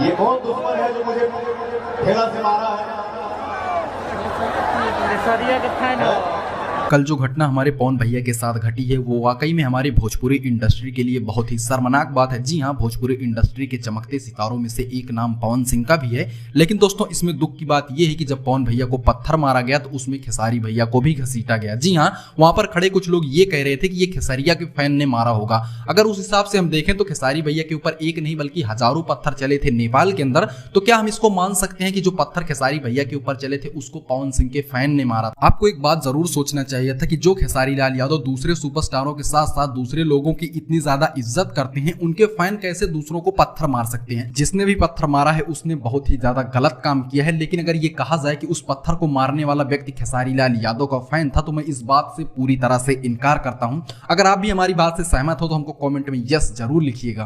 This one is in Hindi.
ये कौन दुश्मन है जो मुझे ठेला से मारा है? कल जो घटना हमारे पवन भैया के साथ घटी है वो वाकई में हमारे भोजपुरी इंडस्ट्री के लिए बहुत ही शर्मनाक बात है। जी हाँ, भोजपुरी इंडस्ट्री के चमकते सितारों में से एक नाम पवन सिंह का भी है। लेकिन दोस्तों, इसमें दुख की बात यह है कि जब पवन भैया को पत्थर मारा गया तो उसमें खेसारी भैया को भी घसीटा गया। जी हाँ, वहां पर खड़े कुछ लोग ये कह रहे थे कि ये खेसारिया के फैन ने मारा होगा। अगर उस हिसाब से हम देखें तो खेसारी भैया के ऊपर एक नहीं बल्कि हजारों पत्थर चले थे नेपाल के अंदर। तो क्या हम इसको मान सकते हैं कि जो पत्थर खेसारी भैया के ऊपर चले थे उसको पवन सिंह के फैन ने मारा? आपको एक बात जरूर सोचना चाहिए था कि जो खेसारी लाल यादव दूसरे सुपरस्टारों के साथ साथ दूसरे लोगों की इतनी ज्यादा इज्जत करते हैं, उनके फैन कैसे दूसरों को पत्थर मार सकते हैं? जिसने भी पत्थर मारा है उसने बहुत ही ज्यादा गलत काम किया है। लेकिन अगर ये कहा जाए कि उस पत्थर को मारने वाला व्यक्ति खेसारी लाल यादव का फैन था तो मैं इस बात से पूरी तरह से इनकार करता हूं। अगर आप भी हमारी बात से सहमत हो तो हमको कमेंट में यस जरूर लिखिएगा।